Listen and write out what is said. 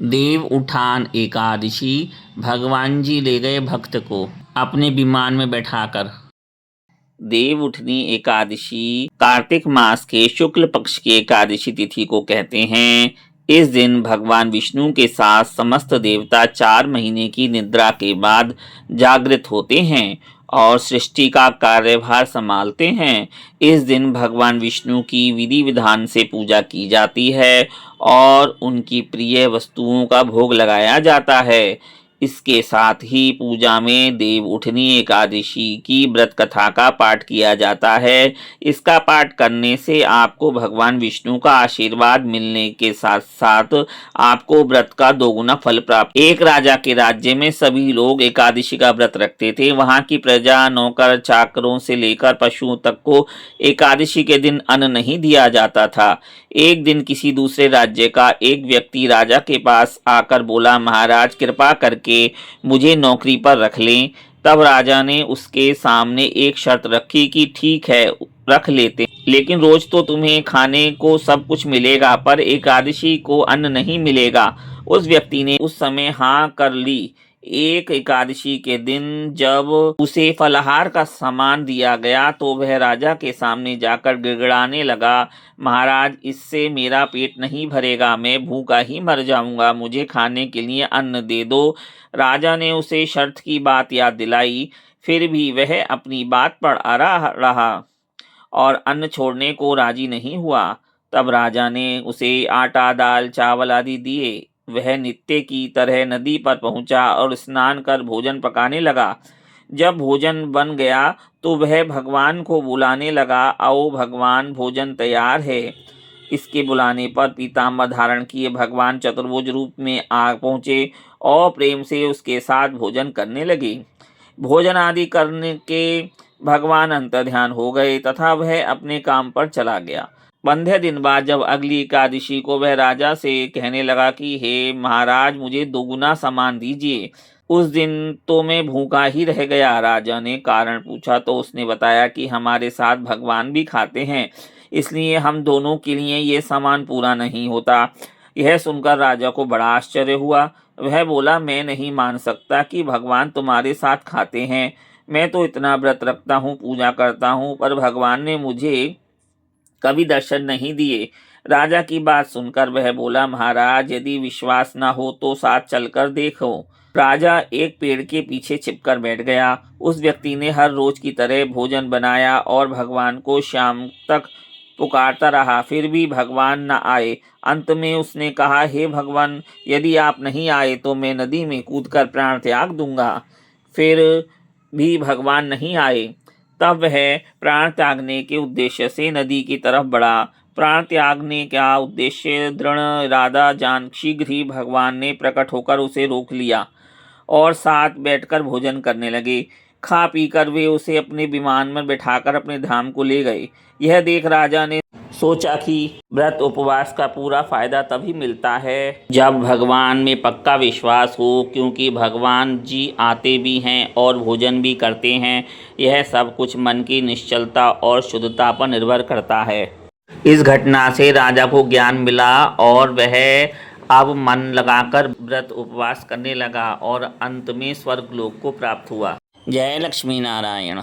देव उठान एकादशी। भगवान जी ले गए भक्त को अपने विमान में बैठाकर। देव उठनी एकादशी कार्तिक मास के शुक्ल पक्ष की एकादशी तिथि को कहते हैं। इस दिन भगवान विष्णु के साथ समस्त देवता 4 महीने की निद्रा के बाद जागृत होते हैं और सृष्टि का कार्यभार संभालते हैं। इस दिन भगवान विष्णु की विधि विधान से पूजा की जाती है और उनकी प्रिय वस्तुओं का भोग लगाया जाता है। इसके साथ ही पूजा में देव उठनी एकादशी की व्रत कथा का पाठ किया जाता है। इसका पाठ करने से आपको भगवान विष्णु का आशीर्वाद मिलने के साथ साथ आपको व्रत का दोगुना फल प्राप्त। एक राजा के राज्य में सभी लोग एकादशी का व्रत रखते थे। वहां की प्रजा, नौकर चाकरों से लेकर पशुओं तक को एकादशी के दिन अन्न नहीं दिया जाता था। एक दिन किसी दूसरे राज्य का एक व्यक्ति राजा के पास आकर बोला, महाराज कृपा करके मुझे नौकरी पर रख लें। तब राजा ने उसके सामने एक शर्त रखी कि ठीक है, रख लेते, लेकिन रोज तो तुम्हें खाने को सब कुछ मिलेगा, पर एकादशी को अन्न नहीं मिलेगा। उस व्यक्ति ने उस समय हाँ कर ली। एक एकादशी के दिन जब उसे फलाहार का सामान दिया गया तो वह राजा के सामने जाकर गिड़गिड़ाने लगा, महाराज इससे मेरा पेट नहीं भरेगा, मैं भूखा ही मर जाऊंगा, मुझे खाने के लिए अन्न दे दो। राजा ने उसे शर्त की बात याद दिलाई, फिर भी वह अपनी बात पर अड़ा रहा और अन्न छोड़ने को राजी नहीं हुआ। तब राजा ने उसे आटा, दाल, चावल आदि दिए। वह नित्य की तरह नदी पर पहुंचा और स्नान कर भोजन पकाने लगा। जब भोजन बन गया तो वह भगवान को बुलाने लगा, आओ भगवान, भोजन तैयार है। इसके बुलाने पर पीताम्बर धारण किए भगवान चतुर्भुज रूप में आ पहुंचे और प्रेम से उसके साथ भोजन करने लगे। भोजन आदि करने के भगवान अंतर्ध्यान हो गए तथा वह अपने काम पर चला गया। 15 दिन बाद जब अगली एकादशी को वह राजा से कहने लगा कि हे महाराज, मुझे दोगुना सामान दीजिए, उस दिन तो मैं भूखा ही रह गया। राजा ने कारण पूछा तो उसने बताया कि हमारे साथ भगवान भी खाते हैं, इसलिए हम दोनों के लिए ये सामान पूरा नहीं होता। यह सुनकर राजा को बड़ा आश्चर्य हुआ। वह बोला, मैं नहीं मान सकता कि भगवान तुम्हारे साथ खाते हैं। मैं तो इतना व्रत रखता हूँ, पूजा करता हूँ, पर भगवान ने मुझे कभी दर्शन नहीं दिए। राजा की बात सुनकर वह बोला, महाराज यदि विश्वास न हो तो साथ चलकर देखो। राजा एक पेड़ के पीछे छिपकर बैठ गया। उस व्यक्ति ने हर रोज की तरह भोजन बनाया और भगवान को शाम तक पुकारता रहा, फिर भी भगवान न आए। अंत में उसने कहा, हे भगवान, यदि आप नहीं आए तो मैं नदी में कूदकर प्राण त्याग दूंगा। फिर भी भगवान नहीं आए। तब वह प्राण त्यागने के उद्देश्य से नदी की तरफ बढ़ा। प्राण त्यागने का उद्देश्य दृढ़ इरादा जान शीघ्र ही भगवान ने प्रकट होकर उसे रोक लिया और साथ बैठकर भोजन करने लगे। खा पीकर वे उसे अपने विमान में बैठाकर अपने धाम को ले गए। यह देख राजा ने सोचा कि व्रत उपवास का पूरा फायदा तभी मिलता है जब भगवान में पक्का विश्वास हो, क्योंकि भगवान जी आते भी हैं और भोजन भी करते हैं। यह सब कुछ मन की निश्चलता और शुद्धता पर निर्भर करता है। इस घटना से राजा को ज्ञान मिला और वह अब मन लगाकर व्रत उपवास करने लगा और अंत में स्वर्गलोक को प्राप्त हुआ। जय लक्ष्मी नारायण।